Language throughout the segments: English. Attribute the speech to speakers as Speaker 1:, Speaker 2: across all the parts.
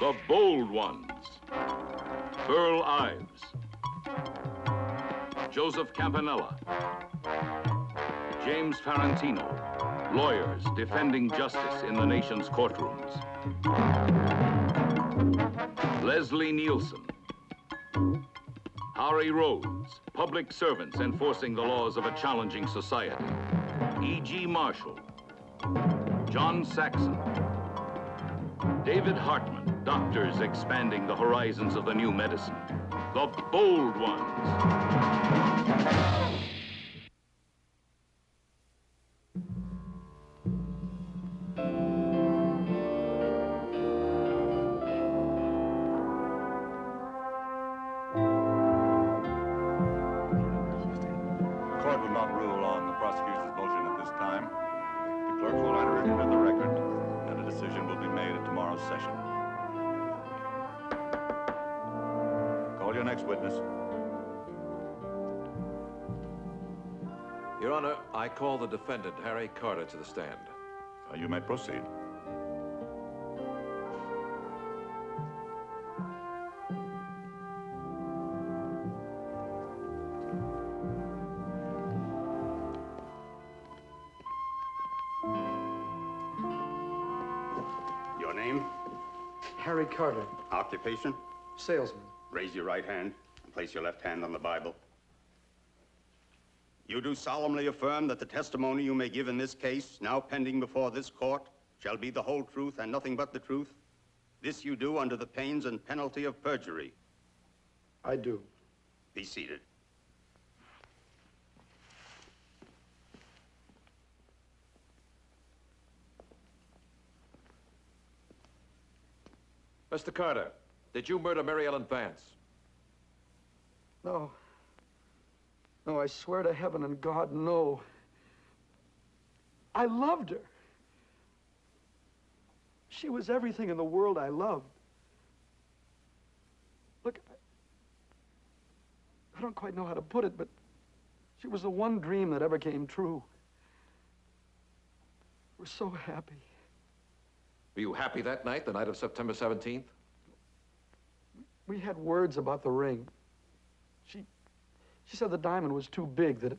Speaker 1: The bold ones. Burl Ives. Joseph Campanella. James Farentino. Lawyers defending justice in the nation's courtrooms. Leslie Nielsen. Harry Rhodes, public servants enforcing the laws of a challenging society. E.G. Marshall. John Saxon. David Hartman, doctors expanding the horizons of the new medicine. The bold ones.
Speaker 2: Your Honor, I call the defendant, Harry Carter, to the stand.
Speaker 3: You may proceed.
Speaker 4: Your name?
Speaker 5: Harry Carter.
Speaker 4: Occupation?
Speaker 5: Salesman.
Speaker 4: Raise your right hand and place your left hand on the Bible. You do solemnly affirm that the testimony you may give in this case, now pending before this court, shall be the whole truth and nothing but the truth? This you do under the pains and penalty of perjury.
Speaker 5: I do.
Speaker 4: Be seated.
Speaker 2: Mr. Carter, did you murder Mary Ellen Vance?
Speaker 5: No. No, I swear to heaven and God, no. I loved her. She was everything in the world I loved. Look, I don't quite know how to put it, but she was the one dream that ever came true. We're so happy.
Speaker 2: Were you happy that night, the night of September 17th?
Speaker 5: We had words about the ring. She said the diamond was too big, that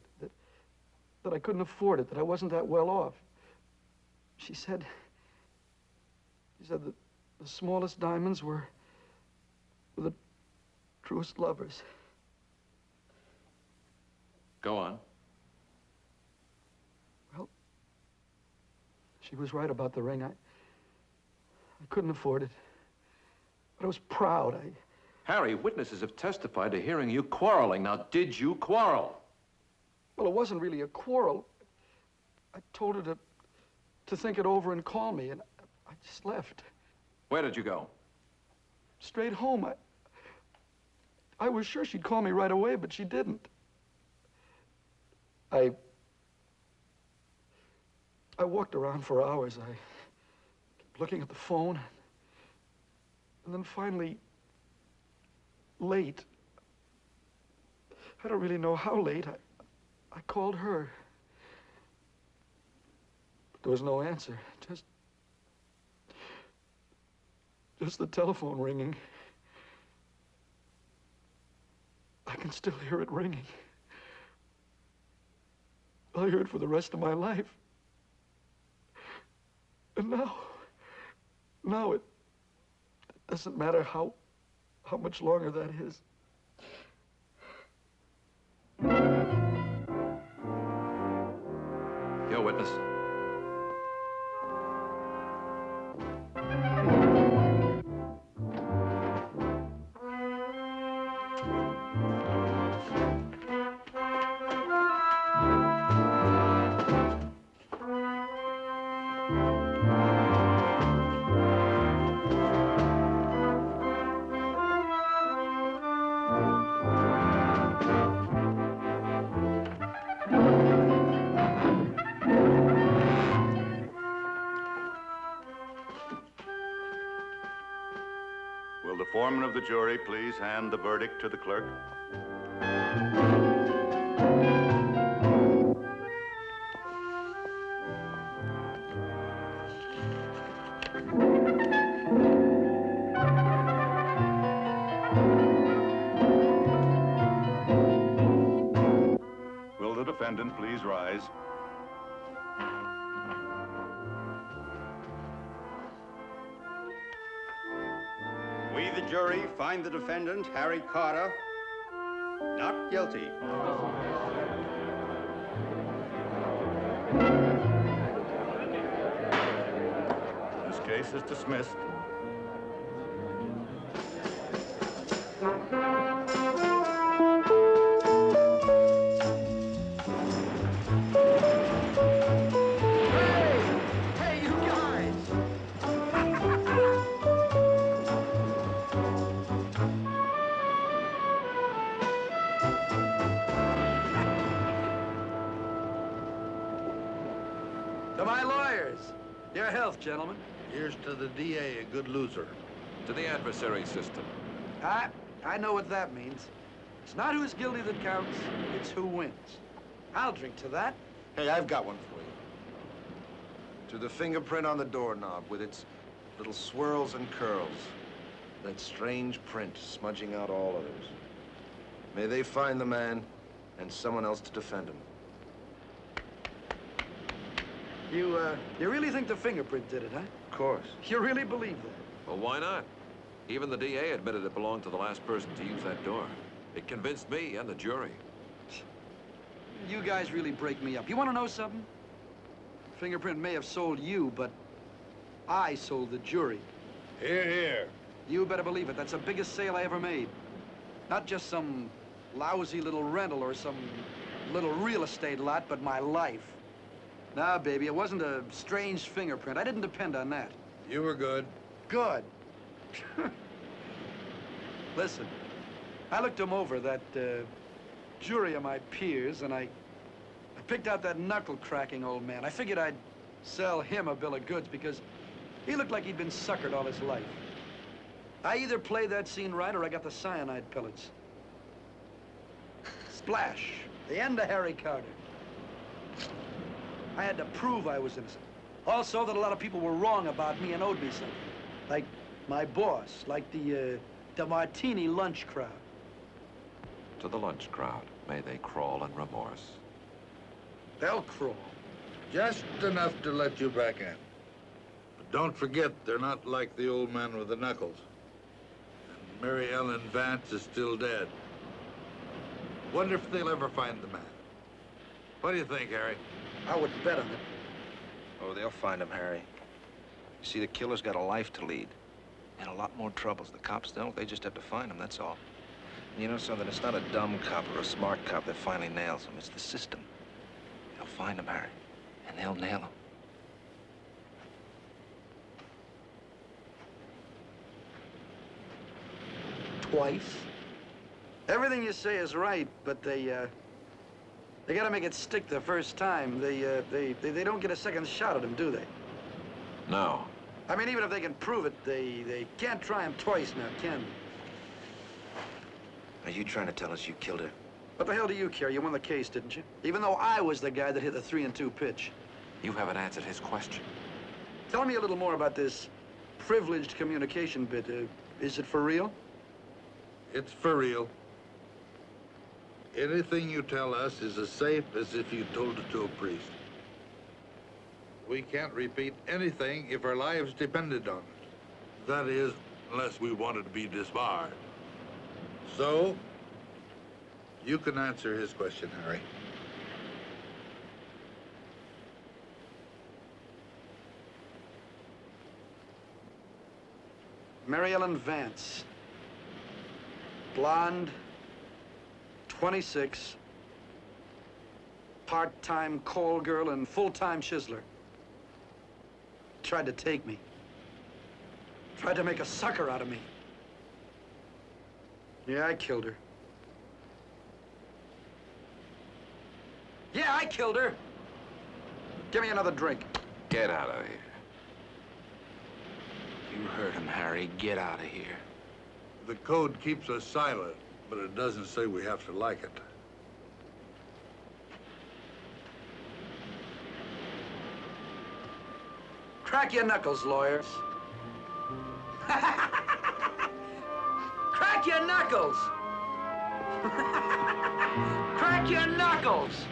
Speaker 5: I couldn't afford it, that I wasn't that well off. She said that the smallest diamonds were the truest lovers.
Speaker 2: Go on.
Speaker 5: Well, she was right about the ring. I couldn't afford it, but I was proud.
Speaker 2: Harry, witnesses have testified to hearing you quarreling. Now, did you quarrel?
Speaker 5: Well, it wasn't really a quarrel. I told her to think it over and call me, and I just left.
Speaker 2: Where did you go?
Speaker 5: Straight home. I was sure she'd call me right away, but she didn't. I walked around for hours. I kept looking at the phone, and then finally, late. I don't really know how late. I called her. But there was no answer. Just the telephone ringing. I can still hear it ringing. I'll hear it for the rest of my life. And now it doesn't matter how much longer that is.
Speaker 2: Your witness.
Speaker 3: Will the foreman of the jury please hand the verdict to the clerk? defendant please rise?
Speaker 4: We, the jury, find the defendant, Harry Carter, not guilty.
Speaker 3: This case is dismissed.
Speaker 5: Hey, you guys! To my lawyers, your health, gentlemen.
Speaker 6: Here's to the DA, a good loser.
Speaker 2: To the adversary system.
Speaker 5: I know what that means. It's not who's guilty that counts, it's who wins. I'll drink to that.
Speaker 6: Hey, I've got one for you. To the fingerprint on the doorknob with its little swirls and curls. That strange print smudging out all others. May they find the man and someone else to defend him.
Speaker 5: You really think the fingerprint did it, huh?
Speaker 6: Of course.
Speaker 5: You really believe that?
Speaker 2: Well, why not? Even the DA admitted it belonged to the last person to use that door. It convinced me and the jury.
Speaker 5: You guys really break me up. You want to know something? Fingerprint may have sold you, but I sold the jury.
Speaker 6: Here, here.
Speaker 5: You better believe it. That's the biggest sale I ever made. Not just some lousy little rental or some little real estate lot, but my life. Nah, baby, it wasn't a strange fingerprint. I didn't depend on that.
Speaker 6: You were good.
Speaker 5: Good. Listen, I looked him over, that jury of my peers, and I picked out that knuckle-cracking old man. I figured I'd sell him a bill of goods because he looked like he'd been suckered all his life. I either played that scene right or I got the cyanide pellets. Splash. The end of Harry Carter. I had to prove I was innocent. Also, that a lot of people were wrong about me and owed me something. Like my boss, like the martini lunch crowd.
Speaker 2: To the lunch crowd, may they crawl in remorse.
Speaker 5: They'll crawl.
Speaker 7: Just enough to let you back in. But don't forget, they're not like the old man with the knuckles. And Mary Ellen Vance is still dead. Wonder if they'll ever find the man. What do you think, Harry?
Speaker 5: I would bet on it.
Speaker 6: Oh, they'll find him, Harry. You see, the killer's got a life to lead. And a lot more troubles. The cops don't. They just have to find him, that's all. And you know something? It's not a dumb cop or a smart cop that finally nails him. It's the system. They'll find him, Harry. And they'll nail him.
Speaker 5: Twice. Everything you say is right, but they gotta make it stick the first time. They don't get a second shot at him, do they?
Speaker 2: No.
Speaker 5: I mean, even if they can prove it, they can't try him twice now, can they?
Speaker 6: Are you trying to tell us you killed her?
Speaker 5: What the hell do you care? You won the case, didn't you? Even though I was the guy that hit the 3-2 pitch.
Speaker 2: You haven't answered his question.
Speaker 5: Tell me a little more about this privileged communication bit. Is it for real?
Speaker 7: It's for real. Anything you tell us is as safe as if you told it to a priest. We can't repeat anything if our lives depended on it. That is, unless we wanted to be disbarred. So, you can answer his question, Harry.
Speaker 5: Mary Ellen Vance. Blonde, 26, part-time call girl and full-time chiseler. Tried to take me. Tried to make a sucker out of me. Yeah, I killed her. Yeah, I killed her. Give me another drink.
Speaker 2: Get out of here.
Speaker 6: You heard him, Harry. Get out of here.
Speaker 7: The code keeps us silent, but it doesn't say we have to like it.
Speaker 5: Crack your knuckles, lawyers. Crack your knuckles. Crack your knuckles.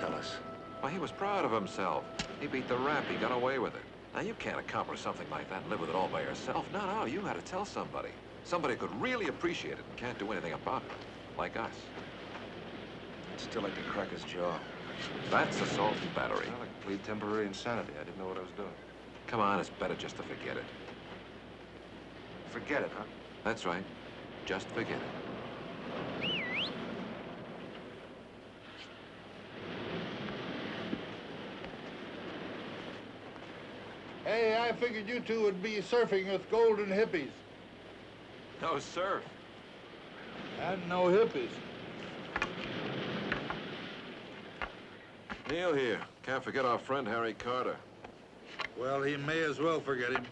Speaker 6: tell us.
Speaker 2: Well, he was proud of himself. He beat the rap. He got away with it. Now, you can't accomplish something like that and live with it all by yourself. No, you had to tell somebody. Somebody who could really appreciate it and can't do anything about it. Like us.
Speaker 6: I'd still like to crack his jaw.
Speaker 2: That's assault and battery.
Speaker 6: Well, I could plead temporary insanity. I didn't know what I was doing.
Speaker 2: Come on, it's better just to forget it.
Speaker 6: Forget it, huh?
Speaker 2: That's right. Just forget it.
Speaker 7: Hey, I figured you two would be surfing with golden hippies.
Speaker 2: No surf.
Speaker 7: And no hippies.
Speaker 2: Neil here. Can't forget our friend Harry Carter.
Speaker 7: Well, he may as well forget him.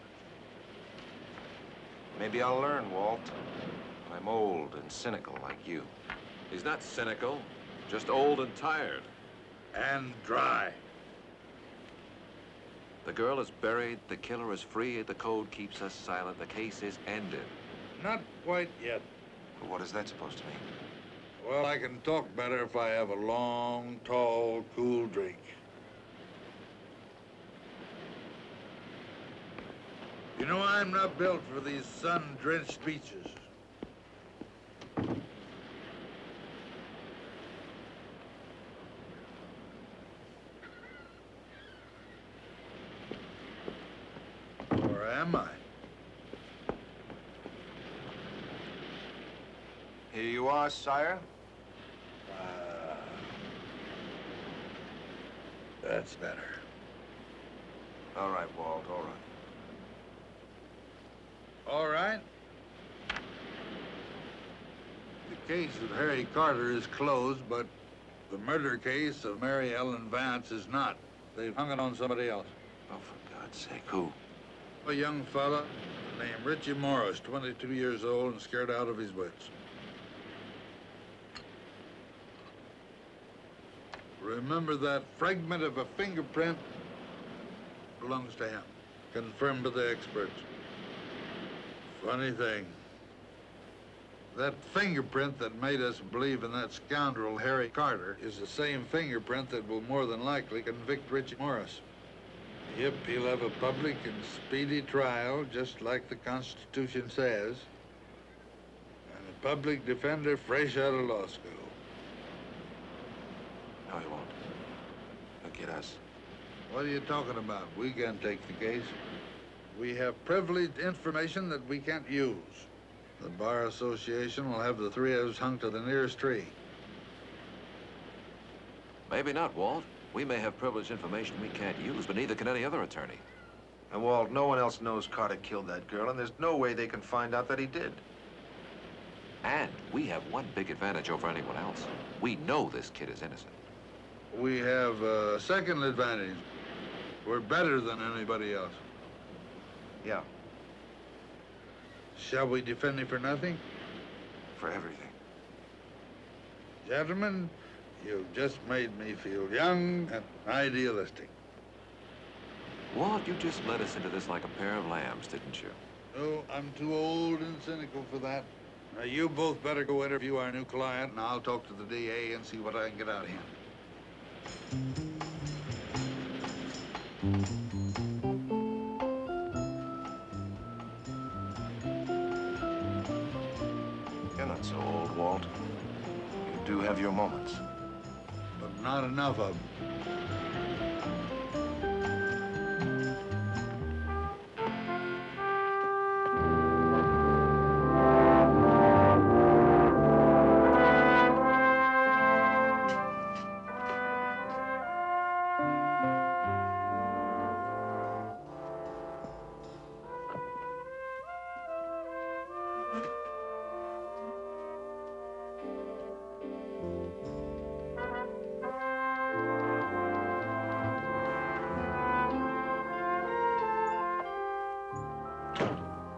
Speaker 6: Maybe I'll learn, Walt. I'm old and cynical like you.
Speaker 2: He's not cynical, just old and tired.
Speaker 7: And dry.
Speaker 2: The girl is buried, the killer is free, the code keeps us silent, the case is ended.
Speaker 7: Not quite yet.
Speaker 6: But what is that supposed to mean?
Speaker 7: Well, I can talk better if I have a long, tall, cool drink. You know, I'm not built for these sun-drenched beaches. Or am I?
Speaker 6: Here you are, sire.
Speaker 7: That's better.
Speaker 6: All right, Walt, all right.
Speaker 7: All right. The case of Harry Carter is closed, but the murder case of Mary Ellen Vance is not. They've hung it on somebody else.
Speaker 6: Oh, for God's sake, who?
Speaker 7: A young fella named Richie Morris, 22 years old and scared out of his wits. Remember that fragment of a fingerprint? Belongs to him. Confirmed by the experts. Funny thing. That fingerprint that made us believe in that scoundrel Harry Carter is the same fingerprint that will more than likely convict Richie Morris. Yep, he'll have a public and speedy trial, just like the Constitution says. And a public defender fresh out of law school.
Speaker 6: No, he won't. He'll get us.
Speaker 7: What are you talking about? We can't take the case. We have privileged information that we can't use. The Bar Association will have the three of us hung to the nearest tree.
Speaker 2: Maybe not, Walt. We may have privileged information we can't use, but neither can any other attorney.
Speaker 6: And Walt, no one else knows Carter killed that girl, and there's no way they can find out that he did.
Speaker 2: And we have one big advantage over anyone else. We know this kid is innocent.
Speaker 7: We have a second advantage. We're better than anybody else.
Speaker 6: Yeah,
Speaker 7: Shall we defend him for nothing?
Speaker 6: for everything.
Speaker 7: Gentlemen, you've just made me feel young and idealistic.
Speaker 2: Walt, you just led us into this like a pair of lambs, didn't you?
Speaker 7: No, I'm too old and cynical for that. Now, you both better go interview our new client, and I'll talk to the DA and see what I can get out of him.
Speaker 6: You're not so old, Walt. You do have your moments.
Speaker 7: But not enough of them.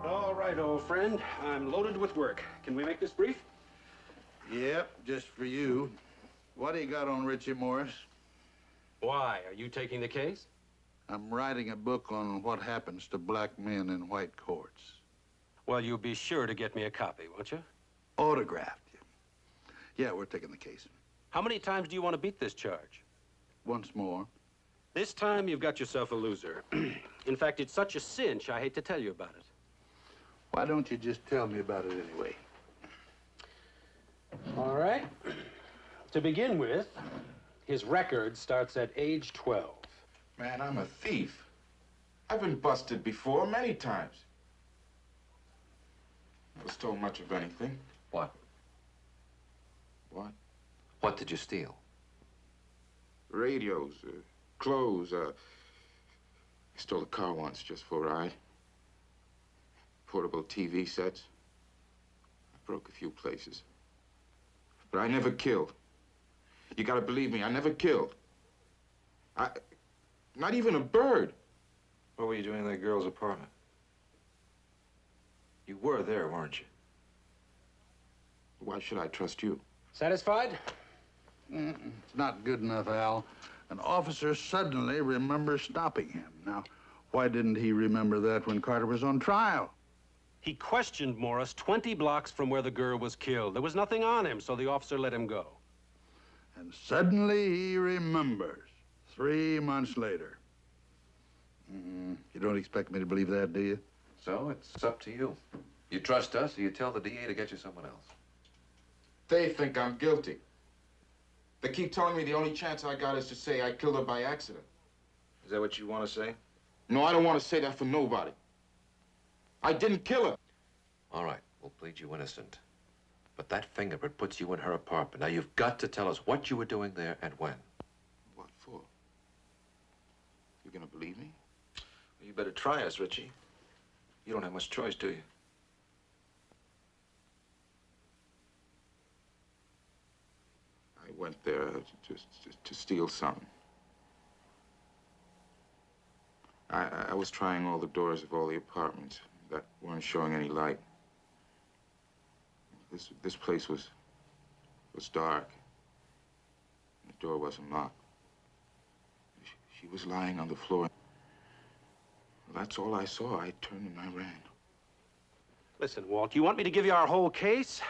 Speaker 8: All right, old friend. I'm loaded with work. Can we make this brief?
Speaker 7: Yep, just for you. What do you got on Richie Morris?
Speaker 8: Why? Are you taking the case?
Speaker 7: I'm writing a book on what happens to black men in white courts.
Speaker 8: Well, you'll be sure to get me a copy, won't you?
Speaker 7: Autographed. Yeah, we're taking the case.
Speaker 8: How many times do you want to beat this charge?
Speaker 7: once more.
Speaker 8: This time, you've got yourself a loser. In fact, it's such a cinch, I hate to tell you about it.
Speaker 7: Why don't you just tell me about it anyway?
Speaker 8: All right. To begin with, his record starts at age 12.
Speaker 9: Man, I'm a thief. I've been busted before many times. Never stole much of anything.
Speaker 2: What?
Speaker 9: What?
Speaker 2: What did you steal?
Speaker 9: Radios, clothes, I stole a car once just for a ride. Portable TV sets. I broke a few places. But I never killed. You gotta believe me, I never killed. Not even a bird.
Speaker 6: What were you doing in that girl's apartment? You were there, weren't you?
Speaker 9: Why should I trust you?
Speaker 8: Satisfied?
Speaker 7: It's not good enough, Al. An officer suddenly remembers stopping him. Now, why didn't he remember that when Carter was on trial?
Speaker 8: He questioned Morris 20 blocks from where the girl was killed. There was nothing on him, so the officer let him go.
Speaker 7: And suddenly he remembers, 3 months later. You don't expect me to believe that, do you?
Speaker 2: So it's up to you. You trust us, or you tell the DA to get you someone else.
Speaker 9: They think I'm guilty. They keep telling me the only chance I got is to say I killed her by accident.
Speaker 6: Is that what you want to say?
Speaker 9: No, I don't want to say that for nobody. I didn't kill her.
Speaker 2: All right, we'll plead you innocent. But that fingerprint puts you in her apartment. Now, you've got to tell us what you were doing there and when.
Speaker 9: What for? You gonna believe me?
Speaker 6: Well, you better try us, Richie. You don't have much choice, do you?
Speaker 9: I went there to steal something. I was trying all the doors of all the apartments that weren't showing any light. This place was dark. The door wasn't locked. She was lying on the floor. That's all I saw. I turned and I ran.
Speaker 8: Listen, Walt, you want me to give you our whole case?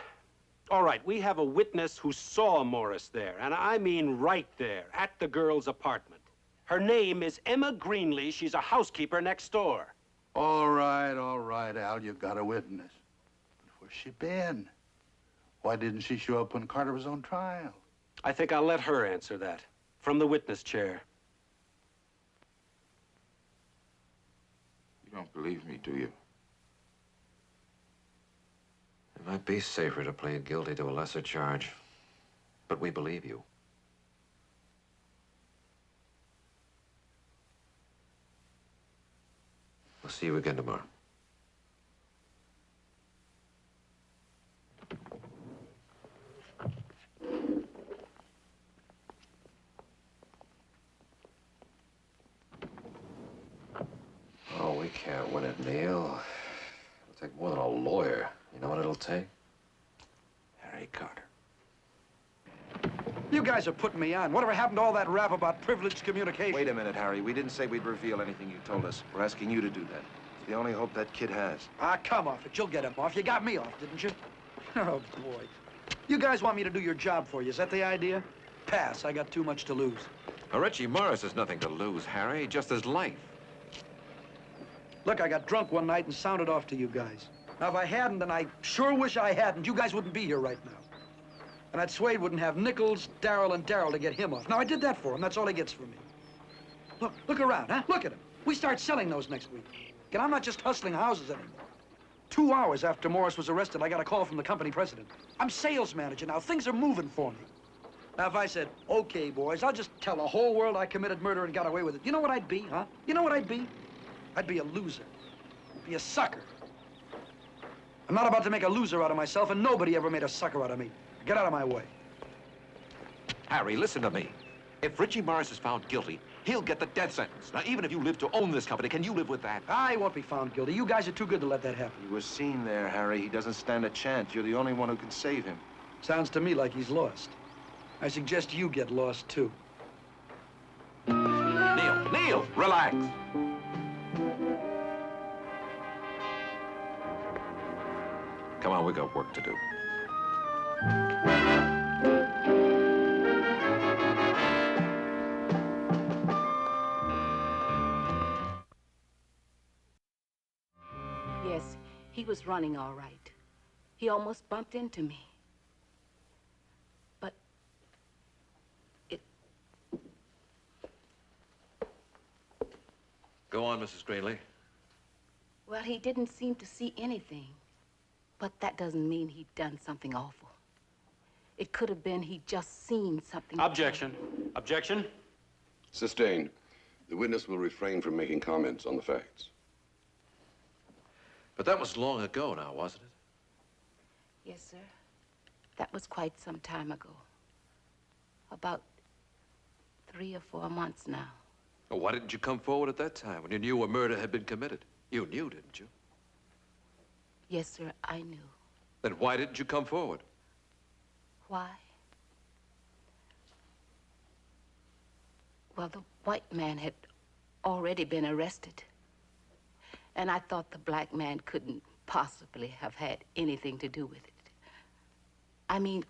Speaker 8: All right, we have a witness who saw Morris there, and I mean right there, at the girl's apartment. Her name is Emma Greenlee. She's a housekeeper next door.
Speaker 7: All right, Al, you got a witness. But where's she been? Why didn't she show up when Carter was on trial?
Speaker 8: I think I'll let her answer that, from the witness chair.
Speaker 9: You don't believe me, do you?
Speaker 2: It might be safer to plead guilty to a lesser charge, but we believe you. We'll see you again tomorrow. Oh, we can't win it, Neil. It'll take more than a lawyer. You know what it'll take? Harry Carter.
Speaker 5: You guys are putting me on. Whatever happened to all that rap about privileged communication?
Speaker 6: Wait a minute, Harry. We didn't say we'd reveal anything you told us. We're asking you to do that. It's the only hope that kid has.
Speaker 5: Ah, come off it. You'll get him off. You got me off, didn't you? Oh, boy. You guys want me to do your job for you. Is that the idea? Pass. I got too much to lose.
Speaker 2: Now, Richie Morris has nothing to lose, Harry. Just his life.
Speaker 5: Look, I got drunk one night and sounded off to you guys. Now, if I hadn't, and I sure wish I hadn't, you guys wouldn't be here right now. And that Swade wouldn't have Nichols, Darrell, and Darrell to get him off. Now, I did that for him. That's all he gets from me. Look around, huh? Look at him. We start selling those next week. And I'm not just hustling houses anymore. 2 hours after Morris was arrested, I got a call from the company president. I'm sales manager now. Things are moving for me. Now, if I said, okay, boys, I'll just tell the whole world I committed murder and got away with it, you know what I'd be, huh? You know what I'd be? I'd be a loser. I'd be a sucker. I'm not about to make a loser out of myself, and nobody ever made a sucker out of me. Get out of my way.
Speaker 2: Harry, listen to me. If Richie Morris is found guilty, he'll get the death sentence. Now, even if you live to own this company, can you live with that?
Speaker 5: I won't be found guilty. You guys are too good to let that happen.
Speaker 6: You were seen there, Harry. He doesn't stand a chance. You're the only one who can save him.
Speaker 5: Sounds to me like he's lost. I suggest you get lost, too.
Speaker 2: Neil, relax. Come on, we got work to do.
Speaker 10: He was running all right. He almost bumped into me. But it...
Speaker 2: Go on, Mrs. Greenlee.
Speaker 10: Well, he didn't seem to see anything. But that doesn't mean he'd done something awful. It could have been he'd just seen something.
Speaker 8: Objection. Objection.
Speaker 11: Sustained. The witness will refrain from making comments on the facts.
Speaker 2: But that was long ago now, wasn't it?
Speaker 10: Yes, sir. That was quite some time ago. About 3 or 4 months now.
Speaker 2: Well, why didn't you come forward at that time when you knew a murder had been committed? You knew, didn't you?
Speaker 10: Yes, sir, I knew.
Speaker 2: Then why didn't you come forward?
Speaker 10: Why? Well, the white man had already been arrested. And I thought the black man couldn't possibly have had anything to do with it. I mean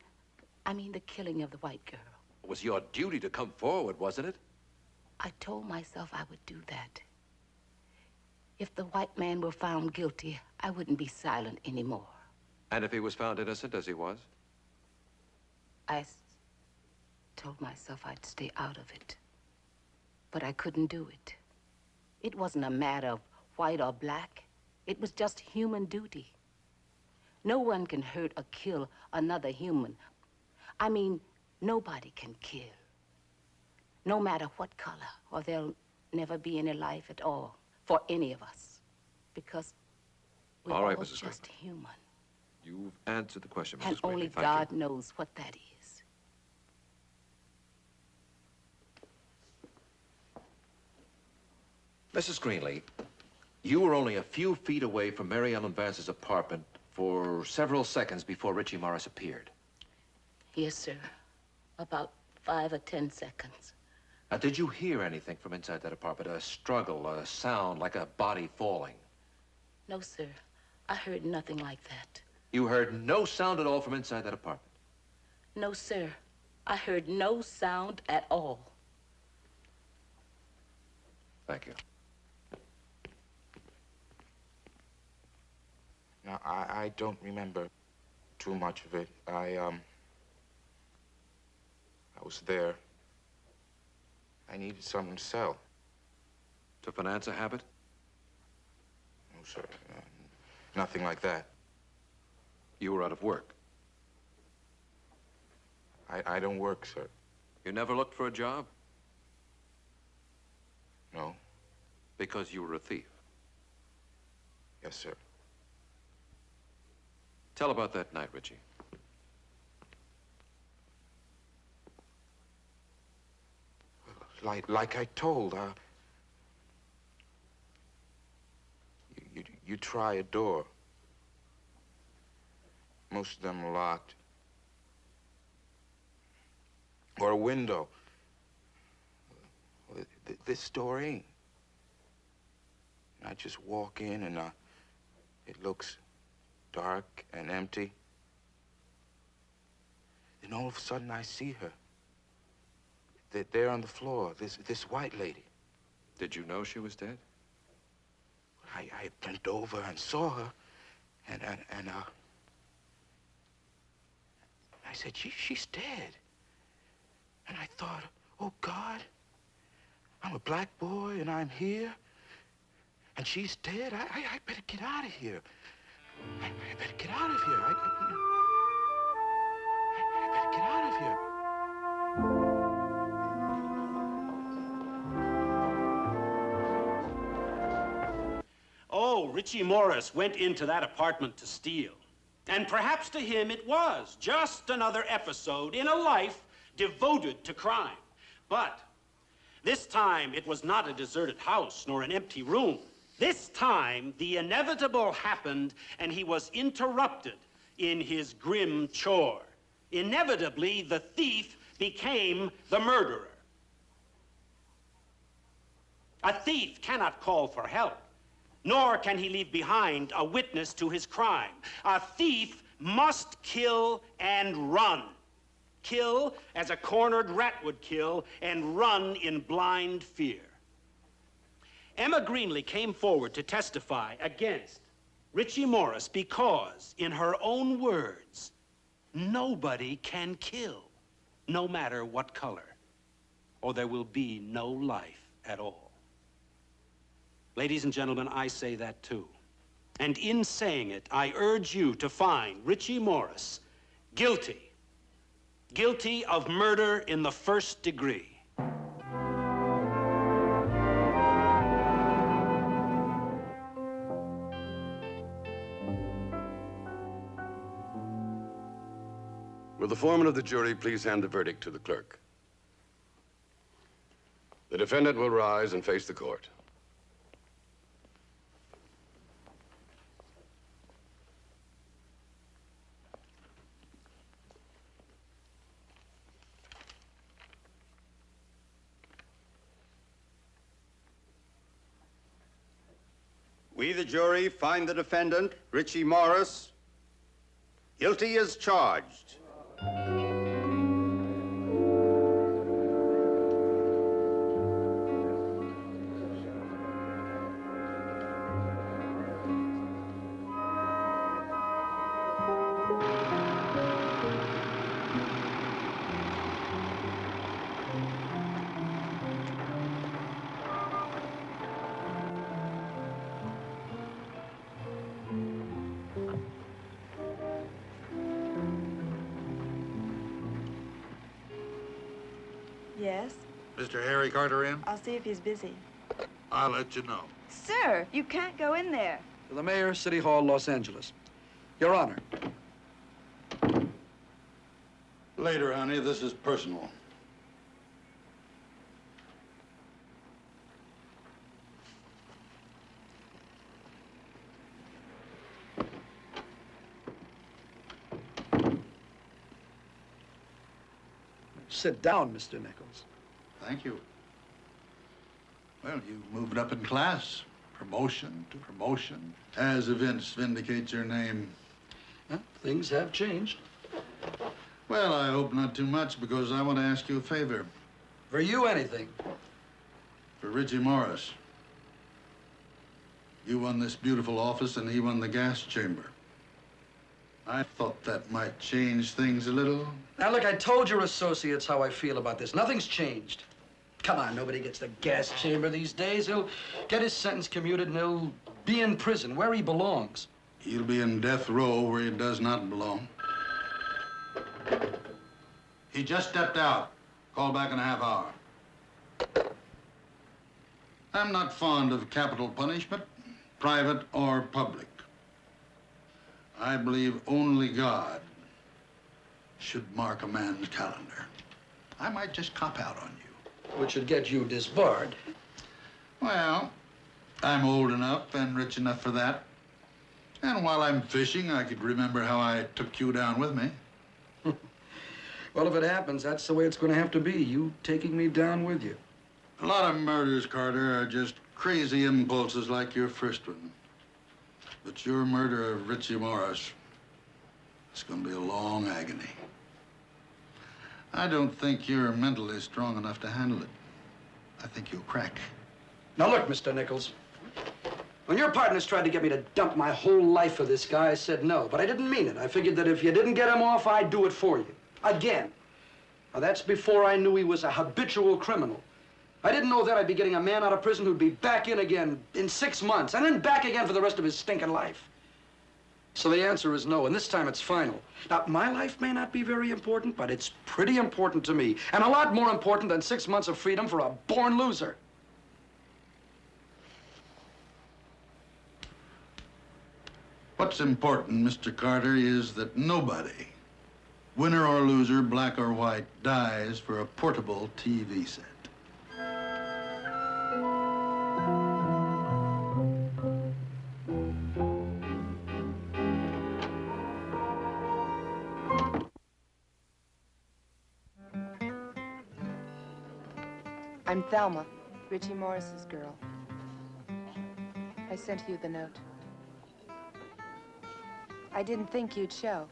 Speaker 10: the killing of the white girl.
Speaker 2: It was your duty to come forward, wasn't it?
Speaker 10: I told myself I would do that. If the white man were found guilty, I wouldn't be silent anymore.
Speaker 2: And if he was found innocent, as he was?
Speaker 10: I told myself I'd stay out of it. But I couldn't do it. It wasn't a matter of white or black. It was just human duty. No one can hurt or kill another human. I mean, nobody can kill. No matter what color, or there'll never be any life at all for any of us. Because we're
Speaker 2: all right,
Speaker 10: all
Speaker 2: Mrs.
Speaker 10: just human.
Speaker 2: You've answered the question, Mrs.
Speaker 10: And
Speaker 2: Greenlee.
Speaker 10: only
Speaker 2: Thank
Speaker 10: God
Speaker 2: you.
Speaker 10: knows what that is.
Speaker 2: Mrs. Greenlee, you were only a few feet away from Mary Ellen Vance's apartment for several seconds before Richie Morris appeared.
Speaker 10: Yes, sir. About 5 or 10 seconds.
Speaker 2: Now, did you hear anything from inside that apartment? A struggle, a sound like a body falling?
Speaker 10: No, sir. I heard nothing like that.
Speaker 2: You heard no sound at all from inside that apartment?
Speaker 10: No, sir. I heard no sound at all.
Speaker 2: Thank you.
Speaker 9: Now, I don't remember too much of it. I was there. I needed something to sell.
Speaker 2: To finance a habit?
Speaker 9: No, sir. Nothing like that.
Speaker 2: You were out of work.
Speaker 9: I don't work, sir.
Speaker 2: You never looked for a job?
Speaker 9: No.
Speaker 2: Because you were a thief?
Speaker 9: Yes, sir.
Speaker 2: Tell about that night, Richie.
Speaker 9: Like I told, you try a door. Most of them are locked. Or a window. Well, this door ain't. I just walk in and it looks dark and empty. Then all of a sudden I see her. They're there on the floor, this white lady.
Speaker 2: Did you know she was dead?
Speaker 9: I bent over and saw her, and I said, she's dead. And I thought, oh, God, I'm a black boy, and I'm here, and she's dead. I better get out of here. I better get out of here. I better get out of here.
Speaker 8: Oh, Richie Morris went into that apartment to steal. And perhaps to him it was just another episode in a life devoted to crime. But this time it was not a deserted house nor an empty room. This time the inevitable happened and he was interrupted in his grim chore. Inevitably, the thief became the murderer. A thief cannot call for help, nor can he leave behind a witness to his crime. A thief must kill and run. Kill as a cornered rat would kill and run in blind fear. Emma Greenlee came forward to testify against Richie Morris because, in her own words, nobody can kill, no matter what color, or there will be no life at all. Ladies and gentlemen, I say that too. And in saying it, I urge you to find Richie Morris guilty. Guilty of murder in the first degree.
Speaker 11: Will the foreman of the jury please hand the verdict to the clerk? The defendant will rise and face the court.
Speaker 4: We, the jury, find the defendant, Richie Morris, guilty as charged.
Speaker 12: Yes?
Speaker 7: Mr. Harry Carter in?
Speaker 12: I'll see if he's busy.
Speaker 7: I'll let you know.
Speaker 12: Sir, you can't go in there.
Speaker 5: To the Mayor, City Hall, Los Angeles. Your Honor.
Speaker 7: Later, honey. This is personal.
Speaker 5: Sit down, Mr. Nichols.
Speaker 7: Thank you. Well, you moved up in class. Promotion to promotion. As events vindicate your name.
Speaker 5: Well, things have changed.
Speaker 7: Well, I hope not too much, because I want to ask you a favor.
Speaker 5: For you, anything.
Speaker 7: For Richie Morris. You won this beautiful office, and he won the gas chamber. I thought that might change things a little.
Speaker 5: Now, look, I told your associates how I feel about this. Nothing's changed. Come on, nobody gets the gas chamber these days. He'll get his sentence commuted, and he'll be in prison, where he belongs.
Speaker 7: He'll be in death row where he does not belong. He just stepped out. Call back in a half hour. I'm not fond of capital punishment, private or public. I believe only God should mark a man's calendar. I might just cop out on you.
Speaker 5: Which would get you disbarred.
Speaker 7: Well, I'm old enough and rich enough for that. And while I'm fishing, I could remember how I took you down with me.
Speaker 5: Well, if it happens, that's the way it's going to have to be, you taking me down with you.
Speaker 7: A lot of murders, Carter, are just crazy impulses like your first one. But your murder of Richie Morris is going to be a long agony. I don't think you're mentally strong enough to handle it. I think you'll crack.
Speaker 5: Now, look, Mr. Nichols. When your partners tried to get me to dump my whole life for this guy, I said no, but I didn't mean it. I figured that if you didn't get him off, I'd do it for you. Again. Now, that's before I knew he was a habitual criminal. I didn't know that I'd be getting a man out of prison who'd be back in again in 6 months, and then back again for the rest of his stinking life. So the answer is no, and this time it's final. Now, my life may not be very important, but it's pretty important to me, and a lot more important than 6 months of freedom for a born loser.
Speaker 7: What's important, Mr. Carter, is that nobody, winner or loser, black or white, dies for a portable TV set.
Speaker 13: I'm Thelma, Richie Morris's girl. I sent you the note. I didn't think you'd show.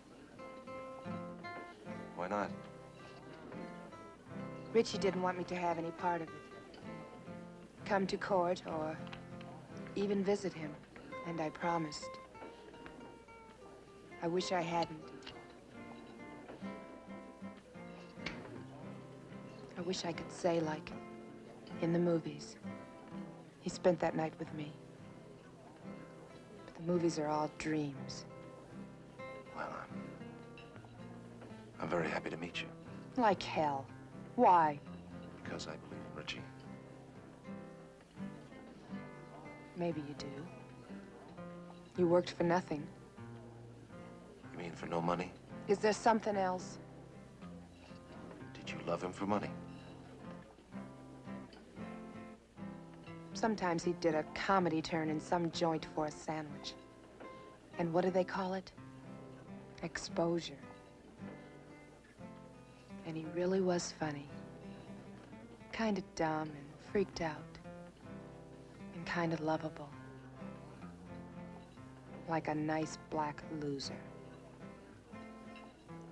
Speaker 6: Why not?
Speaker 13: Richie didn't want me to have any part of it. Come to court or even visit him, and I promised. I wish I hadn't. I wish I could say, like in the movies, he spent that night with me. But the movies are all dreams.
Speaker 6: Well, I'm very happy to meet you.
Speaker 13: Like hell. Why?
Speaker 6: Because I believe in Richie.
Speaker 13: Maybe you do. You worked for nothing.
Speaker 6: You mean for no money?
Speaker 13: Is there something else?
Speaker 6: Did you love him for money?
Speaker 13: Sometimes he did a comedy turn in some joint for a sandwich. And what do they call it? Exposure. And he really was funny. Kind of dumb and freaked out. And kind of lovable. Like a nice black loser.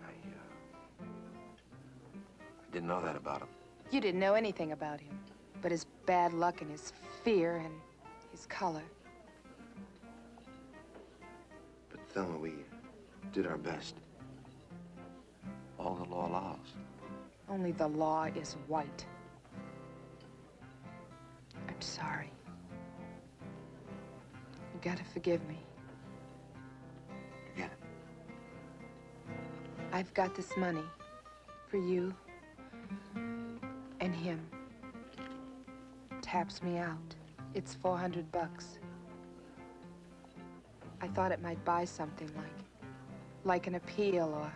Speaker 6: I didn't know that about him.
Speaker 13: You didn't know anything about him, but his bad luck and his fear and his color.
Speaker 6: But Thelma, we did our best. All the law allows.
Speaker 13: Only the law is white. I'm sorry. You gotta forgive me.
Speaker 6: You get it?
Speaker 13: I've got this money for you and him. Taps me out. It's $400. I thought it might buy something like an appeal or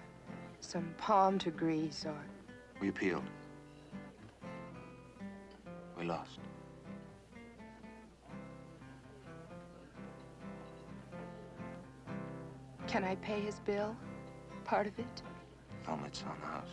Speaker 13: some palm to grease or...
Speaker 6: We appealed. We lost.
Speaker 13: Can I pay his bill? Part of it?
Speaker 6: Thelma, it's on the house.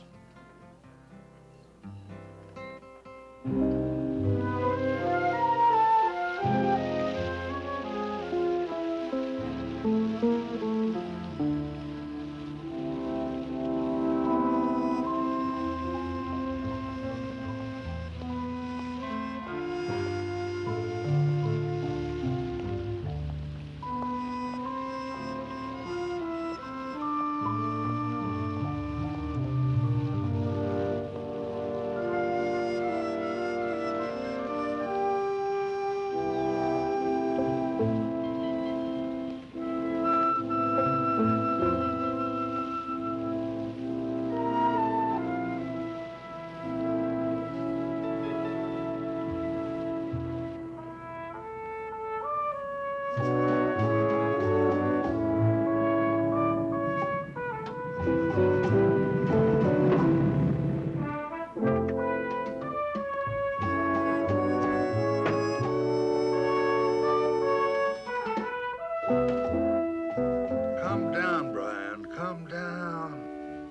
Speaker 7: Calm down, Brian. Calm down.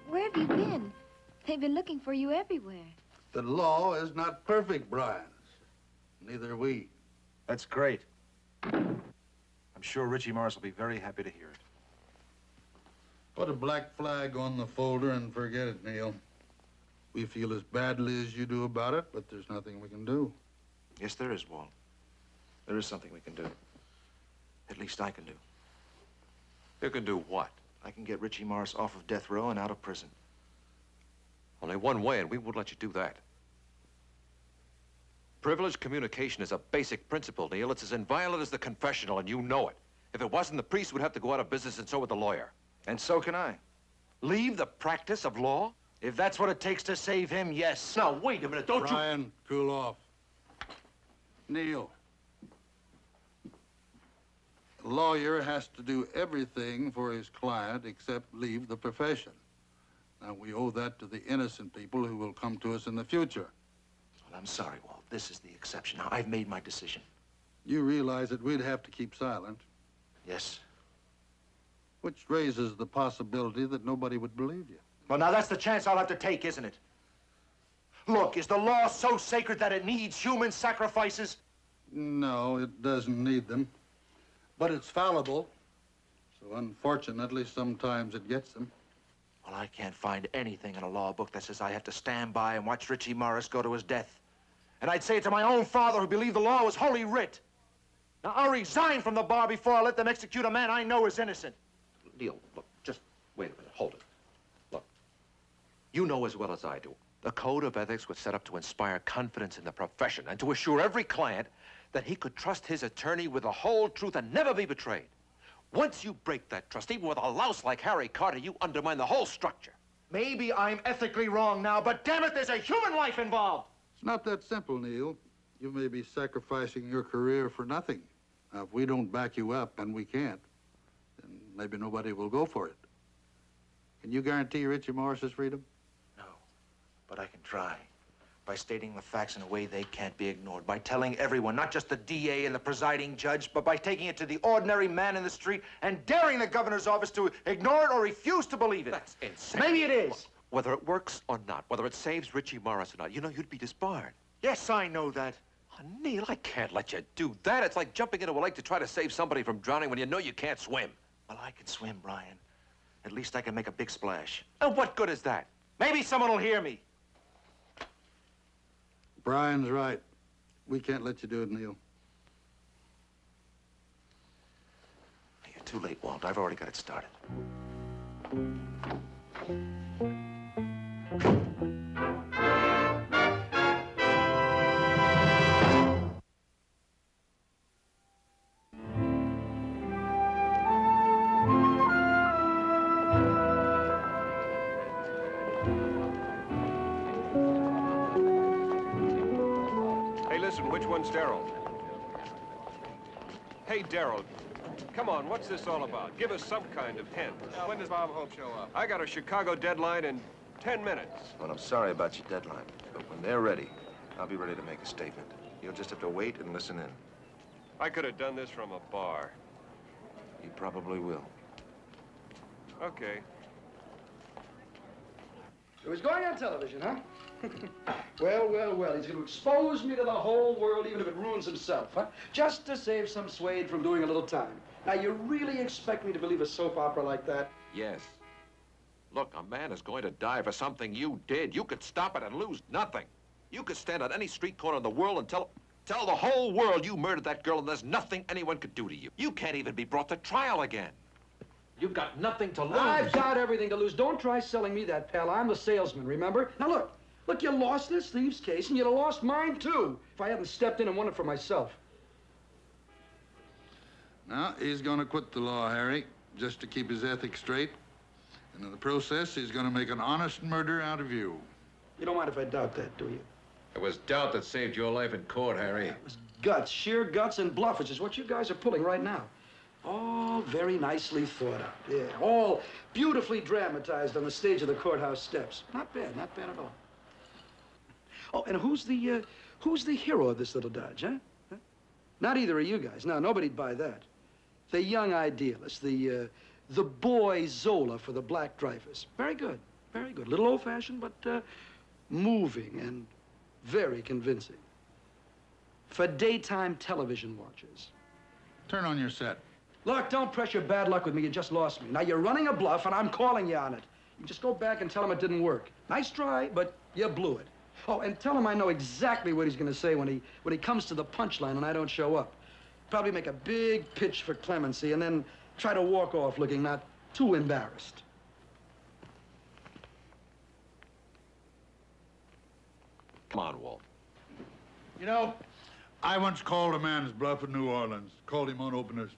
Speaker 12: Where have you been? They've been looking for you everywhere.
Speaker 7: The law is not perfect, Brian. Neither are we.
Speaker 6: That's great. I'm sure Richie Morris will be very happy to hear it.
Speaker 7: Put a black flag on the folder and forget it, Neil. We feel as badly as you do about it, but there's nothing we can do.
Speaker 6: Yes, there is, Walt. There is something we can do. At least I can do.
Speaker 2: You can do what?
Speaker 6: I can get Richie Morris off of death row and out of prison.
Speaker 2: Only one way, and we won't let you do that. Privileged communication is a basic principle, Neil. It's as inviolate as the confessional, and you know it. If it wasn't, the priest would have to go out of business, and so would the lawyer.
Speaker 6: And so can I.
Speaker 2: Leave the practice of law?
Speaker 6: If that's what it takes to save him, yes.
Speaker 8: Now, wait a minute, don't you...
Speaker 7: Brian, cool off. Neil. A lawyer has to do everything for his client except leave the profession. Now, we owe that to the innocent people who will come to us in the future.
Speaker 6: Well, I'm sorry, Walt. This is the exception. Now, I've made my decision.
Speaker 7: You realize that we'd have to keep silent,
Speaker 6: Yes.
Speaker 7: which raises the possibility that nobody would believe you.
Speaker 6: Well, now that's the chance I'll have to take, isn't it? Look, is the law so sacred that it needs human sacrifices?
Speaker 7: No, it doesn't need them. But it's fallible. So unfortunately, sometimes it gets them.
Speaker 6: Well, I can't find anything in a law book that says I have to stand by and watch Richie Morris go to his death. And I'd say it to my own father who believed the law was holy writ. Now, I'll resign from the bar before I let them execute a man I know is innocent.
Speaker 2: Neil, look, just wait a minute. Hold it. Look, you know as well as I do, the code of ethics was set up to inspire confidence in the profession and to assure every client that he could trust his attorney with the whole truth and never be betrayed. Once you break that trust, even with a louse like Harry Carter, you undermine the whole structure.
Speaker 6: Maybe I'm ethically wrong now, but damn it, there's a human life involved.
Speaker 7: It's not that simple, Neil. You may be sacrificing your career for nothing. Now, if we don't back you up, and we can't, then maybe nobody will go for it. Can you guarantee Richie Morris's freedom?
Speaker 6: No, but I can try. By stating the facts in a way they can't be ignored. By telling everyone, not just the DA and the presiding judge, but by taking it to the ordinary man in the street and daring the governor's office to ignore it or refuse to believe it.
Speaker 2: That's insane.
Speaker 6: Maybe it is.
Speaker 2: Whether it works or not, whether it saves Richie Morris or not, you know you'd be disbarred.
Speaker 6: Yes, I know that.
Speaker 2: Oh, Neil, I can't let you do that. It's like jumping into a lake to try to save somebody from drowning when you know you can't swim.
Speaker 6: Well, I can swim, Brian. At least I can make a big splash.
Speaker 2: And what good is that?
Speaker 6: Maybe someone will hear me.
Speaker 7: Brian's right. We can't let you do it, Neil.
Speaker 6: You're too late, Walt. I've already got it started.
Speaker 14: Which one's Daryl? Hey, Daryl, come on, what's this all about? Give us some kind of hint.
Speaker 15: When does Bob Hope show up?
Speaker 14: I got a Chicago deadline in 10 minutes.
Speaker 6: Well, I'm sorry about your deadline, but when they're ready, I'll be ready to make a statement. You'll just have to wait and listen in.
Speaker 14: I could have done this from a bar.
Speaker 6: You probably will.
Speaker 14: Okay.
Speaker 5: So he's going on television, huh? Well, well, well, he's going to expose me to the whole world, even if it ruins himself, huh? Just to save some Suede from doing a little time. Now, you really expect me to believe a soap opera like that?
Speaker 2: Yes. Look, a man is going to die for something you did. You could stop it and lose nothing. You could stand on any street corner in the world and tell the whole world you murdered that girl and there's nothing anyone could do to you. You can't even be brought to trial again. You've got nothing to lose.
Speaker 5: I've got everything to lose. Don't try selling me that, pal. I'm the salesman, remember? Now, look. Look, you lost this thieves case, and you'd have lost mine, too, if I hadn't stepped in and won it for myself.
Speaker 7: Now, he's going to quit the law, Harry, just to keep his ethics straight. And in the process, he's going to make an honest murder out of you.
Speaker 5: You don't mind if I doubt that, do you?
Speaker 2: It was doubt that saved your life in court, Harry.
Speaker 5: It was guts, sheer guts and bluff, which is what you guys are pulling right now. All very nicely thought out, yeah. All beautifully dramatized on the stage of the courthouse steps. Not bad at all. Oh, and who's the hero of this little dodge, huh? Not either of you guys. No, nobody'd buy that. The young idealist, the boy Zola for the black Dreyfus. Very good, very good. A little old-fashioned, but moving and very convincing. For daytime television watchers.
Speaker 7: Turn on your set.
Speaker 5: Look, don't press your bad luck with me. You just lost me. Now, you're running a bluff, and I'm calling you on it. You just go back and tell him it didn't work. Nice try, but you blew it. Oh, and tell him I know exactly what he's going to say when he comes to the punchline and I don't show up. Probably make a big pitch for clemency and then try to walk off looking not too embarrassed.
Speaker 2: Come on, Walt.
Speaker 7: You know, I once called a man's bluff in New Orleans. Called him on openers.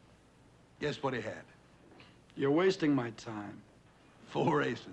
Speaker 7: Guess what he had?
Speaker 5: You're wasting my time.
Speaker 7: 4 aces.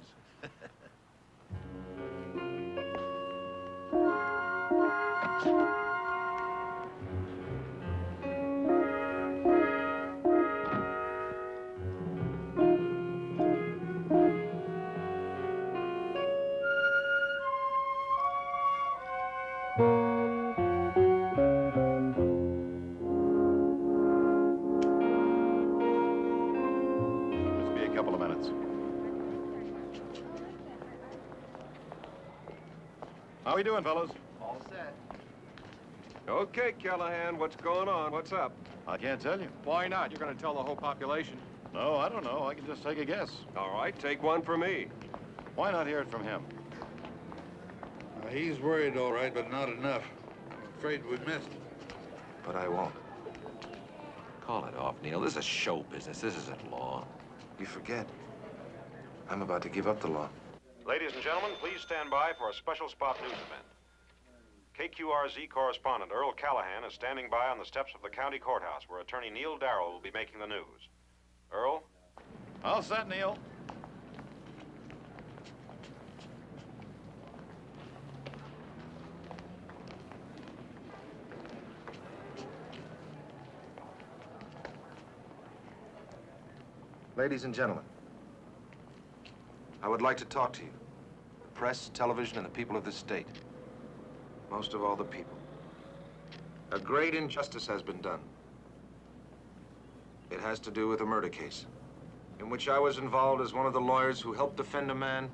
Speaker 3: How we doing, fellas?
Speaker 15: All set.
Speaker 14: Okay, Callahan, what's going on? What's up?
Speaker 3: I can't tell you.
Speaker 15: Why not? You're going to tell the whole population.
Speaker 3: No, I don't know. I can just take a guess.
Speaker 14: All right, take one for me.
Speaker 3: Why not hear it from him?
Speaker 7: He's worried, all right, but not enough. I'm afraid we missed it.
Speaker 2: But I won't. Call it off, Neil. This is show business. This isn't law.
Speaker 6: You forget. I'm about to give up the law.
Speaker 14: Ladies and gentlemen, please stand by for a special spot news event. KQRZ correspondent Earl Callahan is standing by on the steps of the county courthouse where attorney Neil Darrow will be making the news. Earl?
Speaker 3: All set, Neil.
Speaker 6: Ladies and gentlemen, I would like to talk to you. The press, television, and the people of this state. Most of all, the people. A great injustice has been done. It has to do with a murder case in which I was involved as one of the lawyers who helped defend a man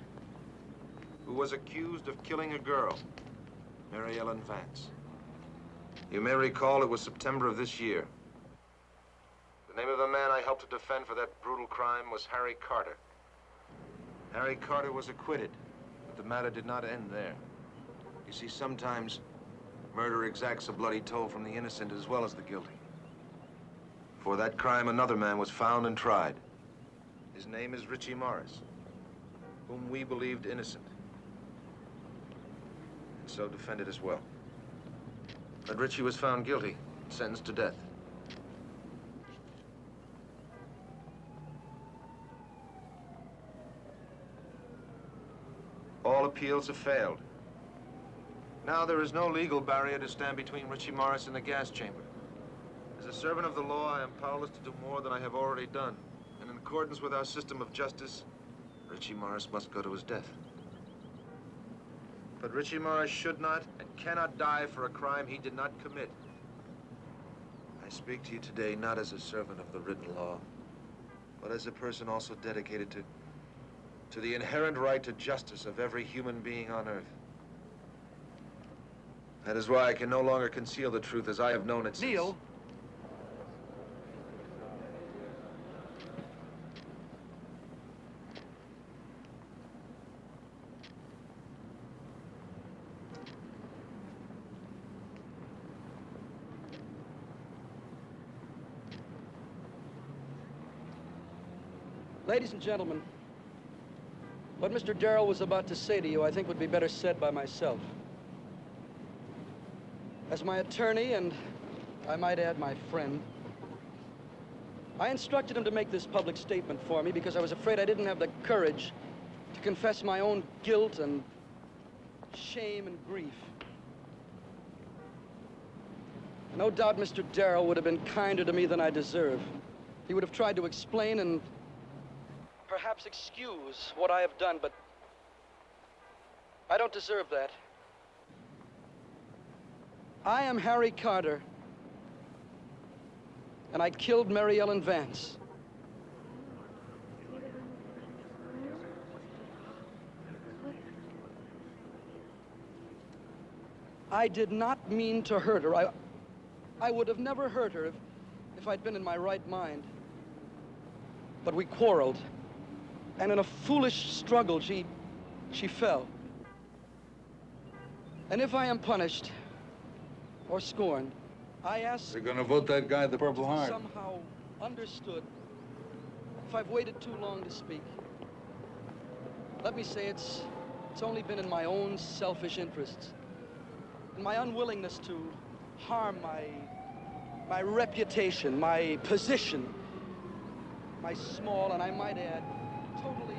Speaker 6: who was accused of killing a girl, Mary Ellen Vance. You may recall it was September of this year. The name of the man I helped to defend for that brutal crime was Harry Carter. Harry Carter was acquitted, but the matter did not end there. You see, sometimes murder exacts a bloody toll from the innocent as well as the guilty. For that crime, another man was found and tried. His name is Richie Morris, whom we believed innocent, and so defended as well. But Richie was found guilty, sentenced to death. All appeals have failed. Now there is no legal barrier to stand between Richie Morris and the gas chamber. As a servant of the law, I am powerless to do more than I have already done. And in accordance with our system of justice, Richie Morris must go to his death. But Richie Morris should not and cannot die for a crime he did not commit. I speak to you today not as a servant of the written law, but as a person also dedicated to the inherent right to justice of every human being on earth. That is why I can no longer conceal the truth as I have known it since.
Speaker 5: Neil. Ladies and gentlemen, what Mr. Darrow was about to say to you, I think would be better said by myself. As my attorney, and I might add my friend, I instructed him to make this public statement for me because I was afraid I didn't have the courage to confess my own guilt and shame and grief. No doubt Mr. Darrow would have been kinder to me than I deserve. He would have tried to explain and perhaps excuse what I have done, but I don't deserve that. I am Harry Carter, and I killed Mary Ellen Vance. I did not mean to hurt her. I would have never hurt her if I'd been in my right mind. But we quarreled. And in a foolish struggle, she fell. And if I am punished or scorned, I ask...
Speaker 7: They're gonna vote that guy the Purple Heart.
Speaker 5: Somehow understood if I've waited too long to speak. Let me say it's only been in my own selfish interests, in my unwillingness to harm my reputation, my position, my small, and I might add, totally